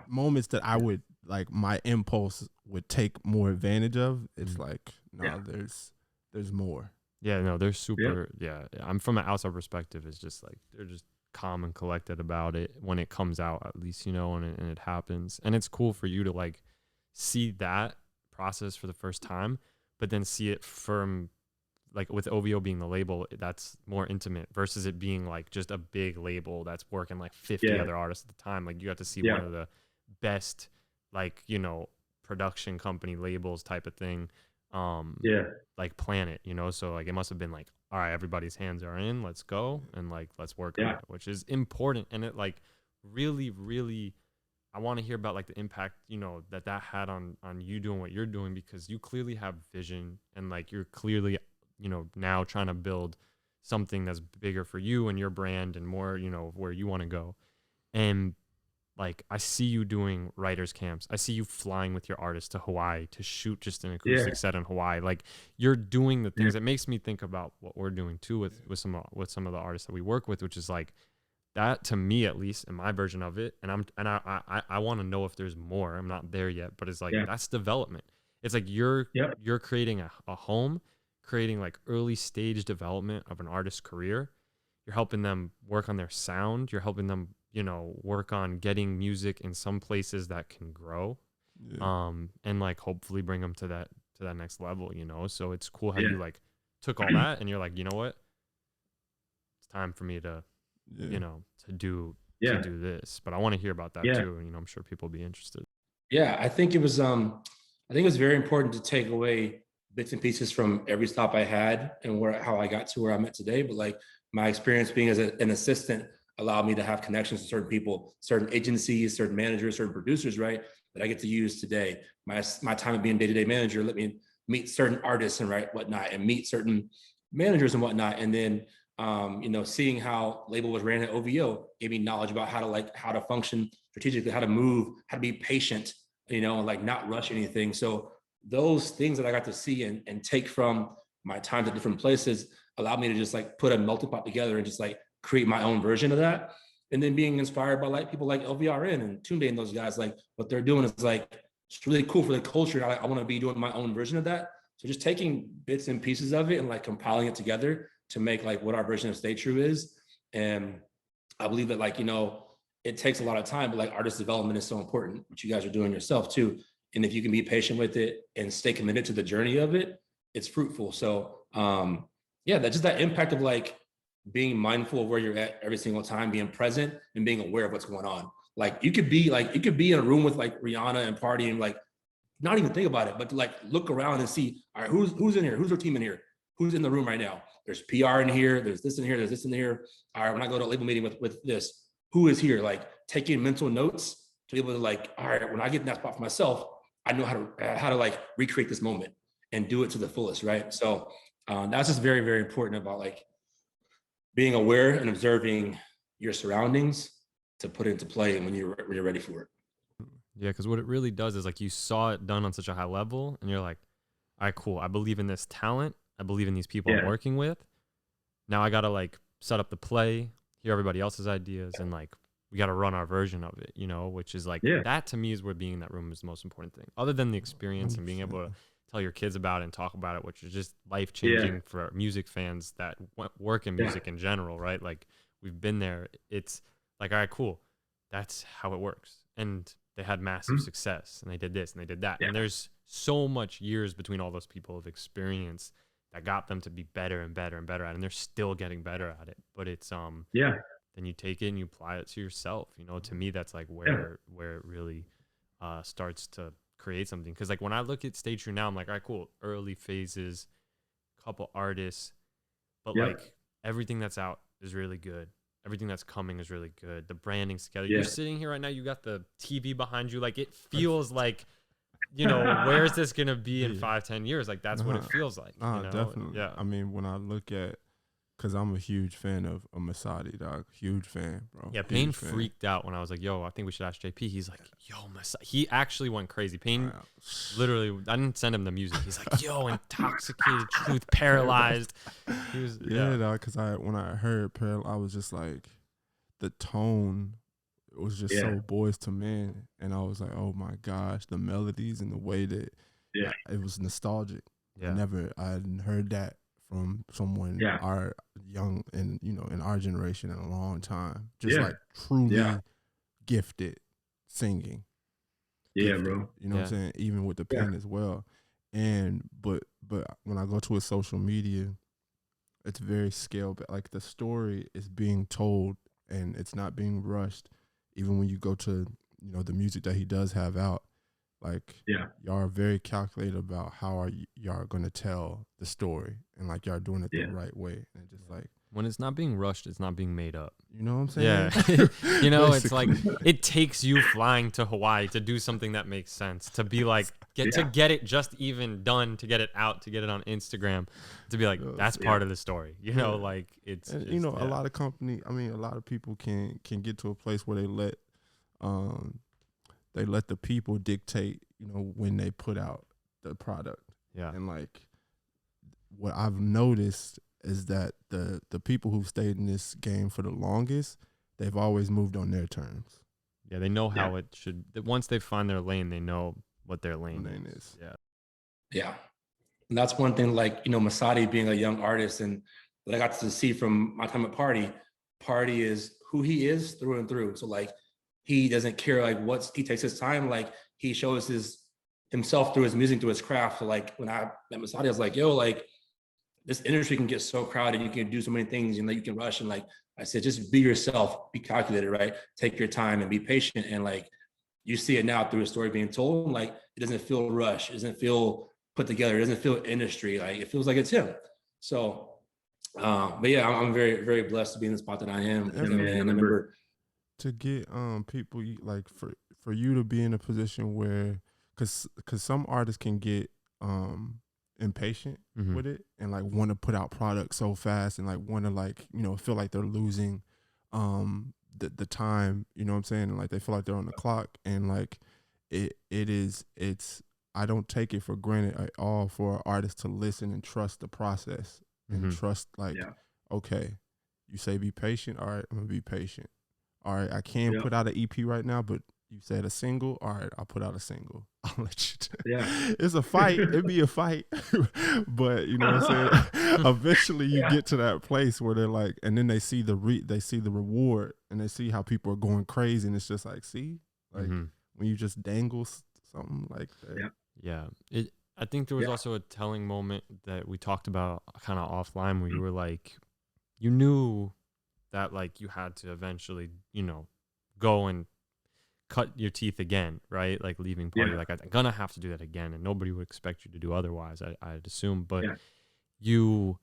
Moments that I would like my impulse would take more advantage of. It's like, there's more. Yeah, no, they're super. Yeah. I'm from an outside perspective. It's just like they're just calm and collected about it when it comes out, at least, and it happens. And it's cool for you to like see that process for the first time, but then see it from like with OVO being the label, that's more intimate versus it being like just a big label that's working like 50 other artists at the time. Like you got to see one of the best, like, production company labels type of thing. Like Planet, so like it must have been like, all right, everybody's hands are in, let's go and like let's work on it, which is important. And it like really, really, I want to hear about like the impact that had on you doing what you're doing, because you clearly have vision and like you're clearly now trying to build something that's bigger for you and your brand and more where you want to go. And like I see you doing writers camps. I see you flying with your artists to Hawaii to shoot just an acoustic set in Hawaii. Like you're doing the things. It makes me think about what we're doing too with some of the artists that we work with, which is like that, to me at least, in my version of it. And I want to know if there's more. I'm not there yet, but it's like that's development. It's like you're creating a home, creating like early stage development of an artist's career. You're helping them work on their sound. You're helping them you know, work on getting music in some places that can grow, Yeah. and like hopefully bring them to that next level, you know. So it's cool how Yeah. you like took all that and you're like, you know what, it's time for me to, Yeah. you know, to Yeah. do this. But I want to hear about that Yeah. too, and you know, I'm sure people will be interested. Yeah. I think it was very important to take away bits and pieces from every stop I had and how I got to where I'm at today. But like my experience being as an assistant allowed me to have connections to certain people, certain agencies, certain managers, certain producers, right? That I get to use today. My time of being day-to-day manager let me meet certain artists and whatnot, and meet certain managers and whatnot. And then you know, seeing how label was ran at OVO gave me knowledge about how to function strategically, how to move, how to be patient, you know, and like not rush anything. So those things that I got to see and take from my times at different places allowed me to just like put a melting pot together and just like create my own version of that. And then being inspired by like people like LVRN and Tunde and those guys, like what they're doing is like, it's really cool for the culture. I want to be doing my own version of that. So just taking bits and pieces of it and like compiling it together to make like what our version of Stay True is. And I believe that, like, you know, it takes a lot of time, but like artist development is so important, which you guys are doing yourself too. And if you can be patient with it and stay committed to the journey of it, it's fruitful. So yeah, that's just that impact of like being mindful of where you're at every single time, being present and being aware of what's going on. Like you could be in a room with like Rihanna and party and like not even think about it, but to like look around and see, all right, who's in here? Who's our team in here? Who's in the room right now? There's PR in here, there's this in here, there's this in here. All right, when I go to a label meeting with this, who is here? Like taking mental notes to be able to like, all right, when I get in that spot for myself, I know how to like recreate this moment and do it to the fullest, right? So that's just very, very important about like being aware and observing your surroundings to put into play when you're ready for it. Yeah, because what it really does is like you saw it done on such a high level, and you're like, all right, cool. I believe in this talent. I believe in these people I'm Yeah. working with. Now I gotta like set up the play, hear everybody else's ideas, and like we gotta run our version of it, you know, which is like Yeah. that to me is where being in that room is the most important thing. Other than the experience and being able to 100%. tell your kids about it and talk about it, which is just life Yeah. changing for music fans that work in Yeah. music in general, right? Like we've been there. It's like, all right, cool. That's how it works. And they had massive Mhm. success and they did this and they did that. Yeah. And there's so much years between all those people of experience that got them to be better and better and better at it. And they're still getting better at it. But it's Yeah. then you take it and you apply it to yourself. You know, to me that's like Yeah. where it really starts to create something. Cause like when I look at Stay True now, I'm like, all right, cool. Early phases, couple artists, but Yep. like everything that's out is really good. Everything that's coming is really good. The branding's together. Yeah. You're sitting here right now, you got the TV behind you. Like it feels like, you know, where is this gonna be in Yeah. 5-10 years? Like that's what it Nah, feels like. nah, You know? definitely. Yeah. I mean, when I look at, because I'm a huge fan of Masadi, dog. Huge fan, bro. Yeah, Payne Huge fan. freaked out when I was like, yo, I think we should ask JP. He's like, yo, he actually went crazy. Payne Wow. literally, I didn't send him the music. He's like, yo, intoxicated truth, paralyzed. He was, Yeah, dog. Because when I heard I was just like, the tone was just Yeah. so Boys to Men, and I was like, oh my gosh, the melodies and the way that Yeah. it was nostalgic. Yeah. I hadn't heard that from someone Yeah. our young and in our generation in a long time. Just Yeah. like truly Yeah. gifted singing. Yeah, Gifted, bro. you know what I'm Yeah. saying? Even with the Yeah. pen as well. And but when I go to his social media, it's very scaled back. Like the story is being told and it's not being rushed. Even when you go to, the music that he does have out, like Yeah. y'all are very calculated about how y'all going to tell the story, and like y'all are doing it Yeah. the right way. And just like, When it's not being rushed, it's not being made up. you know what I'm saying? Yeah. You know, it's like Basically. it takes you flying to Hawaii to do something that makes sense, to be like to Yeah. get it just even done, to get it out, to get it on Instagram, to be like that's Yeah. part of the story. You know, Yeah. like it's And just, a yeah. lot of a lot of people can get to a place where they let the people dictate, when they put out the product. Yeah. And like what I've noticed is that the people who've stayed in this game for the longest, they've always moved on their terms. Yeah, they know how it should. Once they find their lane, they know what their lane is. Yeah. Yeah. And that's one thing, like, Masadi being a young artist and that I got to see from my time at Party is who he is through and through. So like, he doesn't care like he takes his time. Like he shows himself through his music, through his craft. So like when I met Masadi, I was like, yo, like this industry can get so crowded. You can do so many things, you can rush. And like I said, just be yourself, be calculated, right? Take your time and be patient. And like, you see it now through a story being told. Like it doesn't feel rushed. It doesn't feel put together. It doesn't feel industry. Like it feels like it's him. So, but yeah, I'm very, very blessed to be in the spot that I am. And I remember to get people like for you to be in a position where because some artists can get impatient with it and like want to put out products so fast and like want to like feel like they're losing the time, you know what I'm saying, and like they feel like they're on the clock, and like it's I don't take it for granted at all for an artist to listen and trust the process and trust like okay, you say be patient, all right, I'm gonna be patient. All right, I can't put out an EP right now, but you said a single. All right, I'll put out a single. I'll let you. It's a fight. It'd be a fight, but you know what I'm saying. Eventually, you get to that place where they're like, and then they see the reward, and they see how people are going crazy, and it's just like, see, like when you just dangle something like that. Yeah. I think there was also a telling moment that we talked about kind of offline where you were like, you knew that like you had to eventually, go and cut your teeth again, right? Like leaving Party, like I'm gonna have to do that again, and nobody would expect you to do otherwise, I'd assume. But you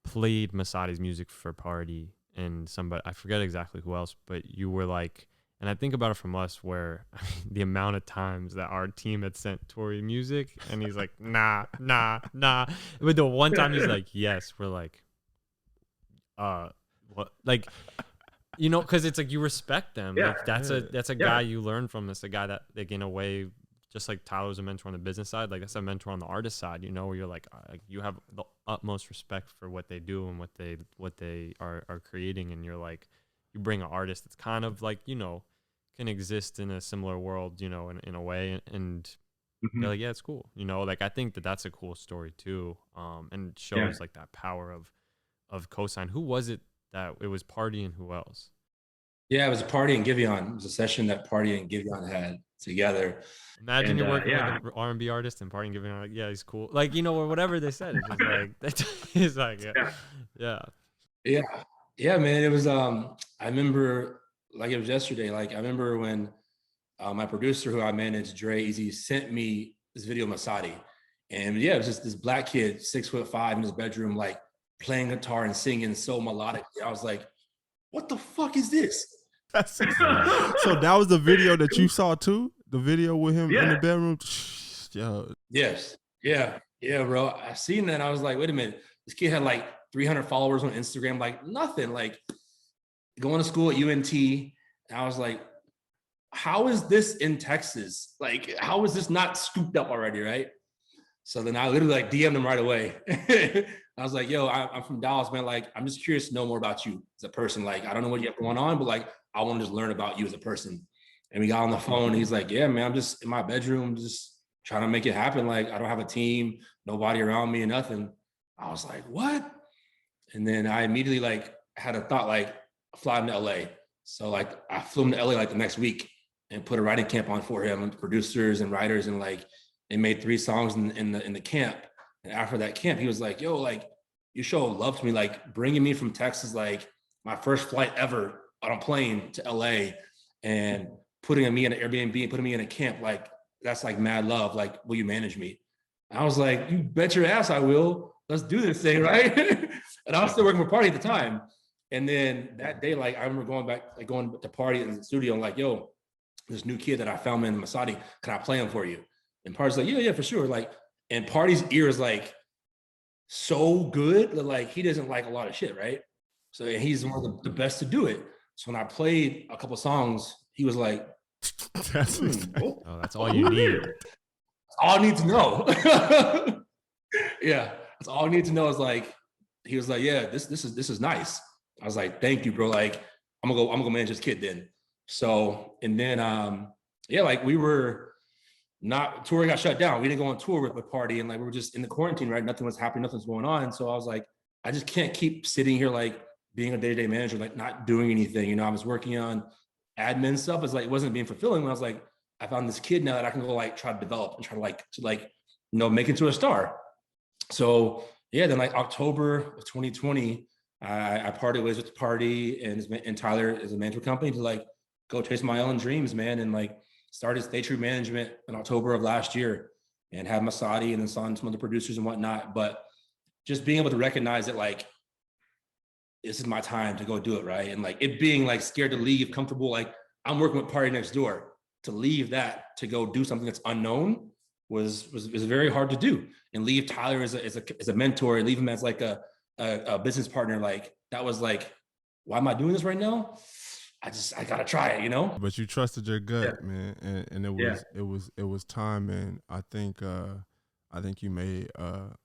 played Masadi's music for Party, and somebody, I forget exactly who else, but you were like, and I think about it from us where I mean, the amount of times that our team had sent Tori music, and he's like, nah. But the one time he's like, yes, we're like, what, like, because it's like you respect them. Like that's a guy you learn from. That's a guy that, like, in a way, just like Tyler's a mentor on the business side, like that's a mentor on the artist side. Where you're like you have the utmost respect for what they do and what they are creating, and you're like, you bring an artist that's kind of like can exist in a similar world, in a way, and they're like, yeah, it's cool. Like I think that's a cool story too, and it shows like that power of cosign. Who was it? That it was Party and who else? Yeah, it was a Party and Giveon. It was a session that Party and Giveon had together. Imagine you're working with an R&B artist and Party and Giveon, like, yeah, he's cool. Like, or whatever they said. It's just like, it's like, yeah, man. It was, I remember like it was yesterday. Like I remember when my producer who I managed, Dre Easy, sent me this video of Masadi. And it was just this black kid, 6'5" in his bedroom, like playing guitar and singing so melodic. I was like, what the fuck is this? So that was the video that you saw too? The video with him in the bedroom? Yes. Yeah, bro. I seen that. I was like, wait a minute. This kid had like 300 followers on Instagram, like nothing, like going to school at UNT. And I was like, how is this in Texas? Like, how is this not scooped up already, right? So then I literally like DM'd him right away. I was like, yo, I'm from Dallas, man. Like, I'm just curious to know more about you as a person. Like, I don't know what you have going on, but like, I want to just learn about you as a person. And we got on the phone and he's like, yeah, man, I'm just in my bedroom, just trying to make it happen. Like, I don't have a team, nobody around me and nothing. I was like, what? And then I immediately like had a thought, like fly to LA. So like I flew him to LA like the next week and put a writing camp on for him and producers and writers. And like, they made 3 songs in the camp. And after that camp, he was like, yo, like you show love to me, like bringing me from Texas, like my first flight ever on a plane to LA and putting me in an Airbnb and putting me in a camp. Like, that's like mad love. Like, will you manage me? I was like, you bet your ass I will. Let's do this thing, right? And I was still working for Party at the time. And then that day, like I remember going to Party in the studio and like, yo, this new kid that I found in Masadi, can I play him for you? And Party's like, yeah, for sure. Like, and Party's ear is like so good that like he doesn't like a lot of shit, right? So he's one of the best to do it. So when I played a couple songs, he was like, that's all you need. That's all I need to know. Yeah, that's all I need to know is like, he was like, yeah, this is nice. I was like, thank you, bro. Like, I'm gonna go manage this kid then. So, and then like we were tour got shut down. We didn't go on tour with the Party, and like we were just in the quarantine, right? Nothing was happening, nothing's going on. So I was like, I just can't keep sitting here like being a day-to-day manager, like not doing anything. You know, I was working on admin stuff. It's like it wasn't being fulfilling when I was like, I found this kid now that I can go like try to develop and try to make into a star. So yeah, then like October of 2020, I parted ways with the party and Tyler as a management company to like go chase my own dreams, man, and like started Stay True Management in October of last year, and have Masadi and then signed some other producers and whatnot. But just being able to recognize that like this is my time to go do it, right? And like it being like scared to leave, comfortable, like I'm working with Party Next Door, to leave that to go do something that's unknown was very hard to do. And leave Tyler as a mentor and leave him as like a business partner, like that was like, why am I doing this right now? I gotta try it, you know. But you trusted your gut, man, and it was time, and I think you made a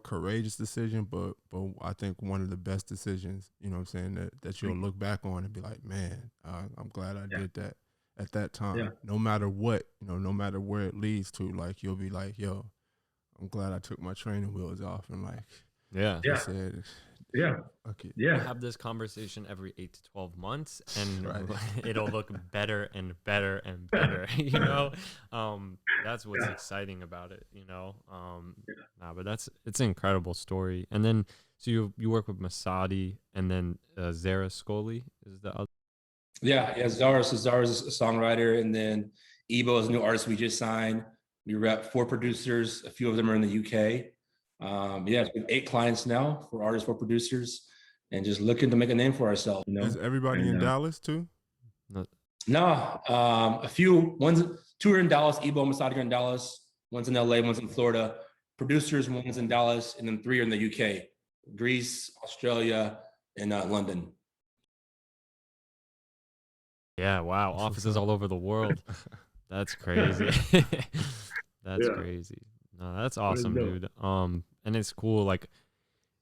courageous decision, but I think one of the best decisions, you know what I'm saying, that you'll look back on and be like, man, I'm glad I did that at that time. No matter what, you know, no matter where it leads to, like you'll be like, yo, I'm glad I took my training wheels off and like said, okay. We'll have this conversation every 8 to 12 months, and it'll look better and better and better. You know, that's what's exciting about it. You know, but it's an incredible story. And then so you work with Masadi, and then Zara Scully is the other. Zara's a songwriter, and then Ebo is a new artist we just signed. We rep 4 producers. A few of them are in the UK. It's been 8 clients now for artists, 4 producers, and just looking to make a name for ourselves. You know, is everybody in Dallas too? No, a few. 2 are in Dallas. Ebo and Masadi are in Dallas. One's in LA. One's in Florida. Producers, one's in Dallas, and then 3 are in the UK, Greece, Australia, and London. Yeah, wow. Offices all over the world. That's crazy. That's crazy. No, that's awesome, dude. And it's cool. Like,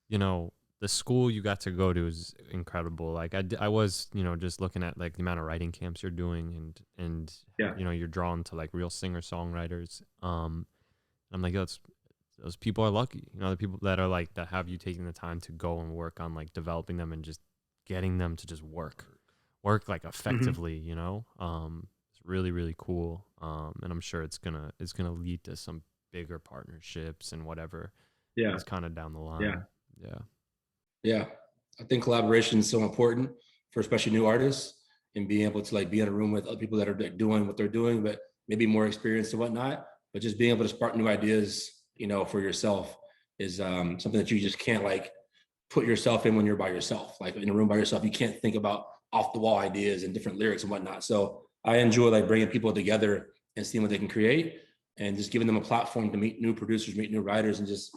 you know, the school you got to go to is incredible. Like I was, you know, just looking at like the amount of writing camps you're doing, and you know, you're drawn to like real singer-songwriters. I'm like, those people are lucky. You know, the people that are like, that have you taking the time to go and work on like developing them and just getting them to just work like effectively, you know. It's really, really cool. And I'm sure it's gonna lead to some bigger partnerships and whatever. It's kind of down the line. I think collaboration is so important for especially new artists, and being able to like be in a room with other people that are doing what they're doing, but maybe more experienced and whatnot. But just being able to spark new ideas, you know, for yourself is something that you just can't like put yourself in when you're by yourself. Like in a room by yourself, you can't think about off the wall ideas and different lyrics and whatnot. So I enjoy like bringing people together and seeing what they can create, and just giving them a platform to meet new producers, meet new writers, and just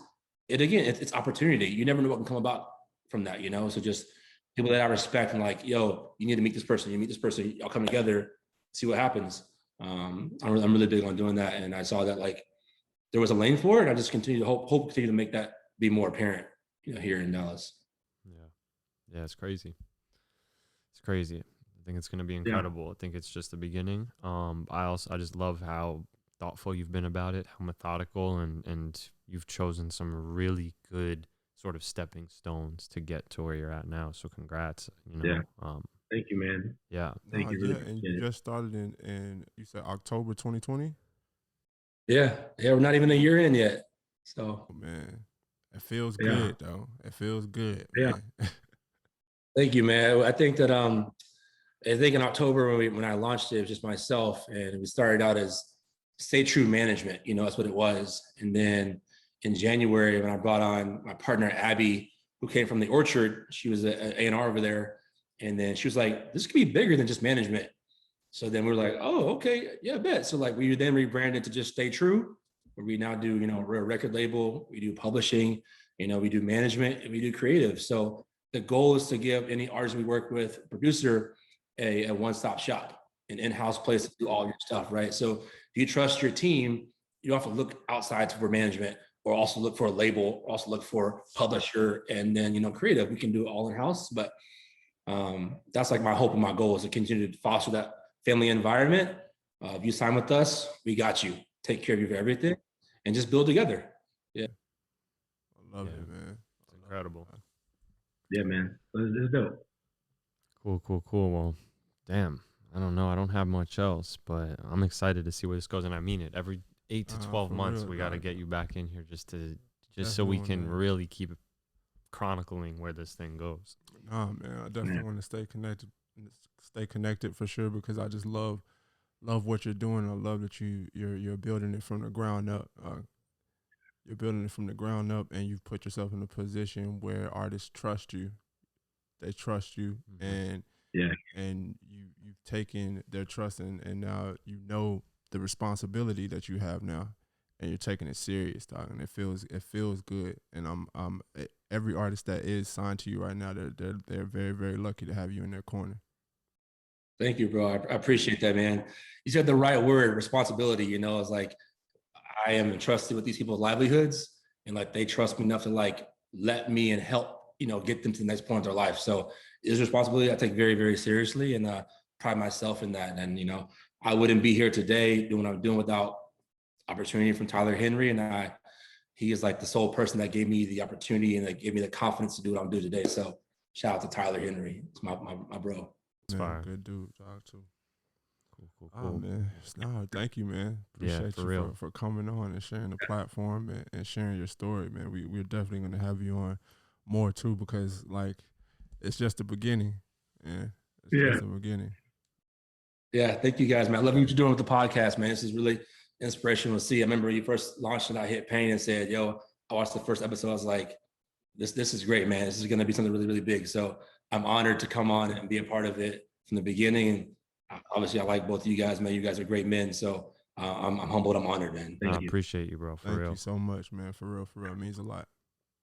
it's opportunity. You never know what can come about from that, you know? So just people that I respect and like, yo, you need to meet this person, y'all come together, see what happens. I'm really big on doing that. And I saw that like there was a lane for it. And I just continue to continue to make that be more apparent, you know, here in Dallas. Yeah, it's crazy. It's crazy. I think it's going to be incredible. I think it's just the beginning. I just love how thoughtful you've been about it, how methodical, and you've chosen some really good sort of stepping stones to get to where you're at now. So congrats, you know. Thank you, man. Thank you. Really, and you just started in you said October 2020? Yeah, we're not even a year in yet. So man, it feels good though. It feels good. Man. Thank you, man. I think that I think in October when I launched it was just myself, and we started out as Stay True Management, you know, that's what it was. And then in January, when I brought on my partner Abby, who came from the Orchard, she was an A&R over there, and then she was like, "This could be bigger than just management." So then we were like, "Oh, okay, yeah, bet." So like we then rebranded to just Stay True, where we now do, you know, we're a record label, we do publishing, you know, we do management, and we do creative. So the goal is to give any artist we work with, producer, a one-stop shop, an in-house place to do all your stuff, right? So if you trust your team, you don't have to look outside for management, or also look for a label, or also look for publisher, and then, you know, creative. We can do it all in-house. But that's like my hope and my goal is to continue to foster that family environment. If you sign with us, we got you. Take care of you for everything, and just build together. Yeah. I love it, man. It's incredible. Yeah, man. It's dope. Cool, cool, cool. Well, damn. I don't know. I don't have much else, but I'm excited to see where this goes. And I mean it. Every 8 to 12 For months, real, we got to dog. get you back in here just so Definitely we want can to. really keep chronicling where this thing goes. Nah, man, I Yeah. definitely want to stay connected for sure because I just love what you're doing. I love that you're building it from the ground up. You're building it from the ground up, and you've put yourself in a position where artists trust you. They trust you, Hmm. Yeah. and you've taken their trust, and now you know the responsibility that you have now, and you're taking it serious, dog. And it feels good. And every artist that is signed to you right now, they're very very lucky to have you in their corner. Thank you, bro. I appreciate that, man. You said the right word, responsibility. It's like I am entrusted with these people's livelihoods, and like they trust me enough to like let me and help, get them to the next point in their life. So it's responsibility I take very, very seriously, and pride myself in that. And I wouldn't be here today doing what I'm doing without opportunity from Tyler Henry, and he is like the sole person that gave me the opportunity and that gave me the confidence to do what I'm doing today. So shout out to Tyler Henry. It's my bro. It's Man, fire. good dude, dog too. Cool, cool, Oh cool. man, no, thank you, man. Yeah, Appreciate for you real. for coming on and sharing the platform and sharing your story, man. We're definitely gonna have you on more too because like it's just the beginning. Yeah, it's Yeah. just the beginning. Yeah, thank you guys, man. I love what you're doing with the podcast, man. This is really inspirational to see. I remember you first launched it, I hit pain and said, yo, I watched the first episode. I was like, this is great, man. This is gonna be something really, really big. So I'm honored to come on and be a part of it from the beginning. And obviously I like both of you guys, man. You guys are great men. So I'm humbled, I'm honored, man. I Thank you. appreciate you, bro. For Thank you real. so much, man. For real, it means a lot.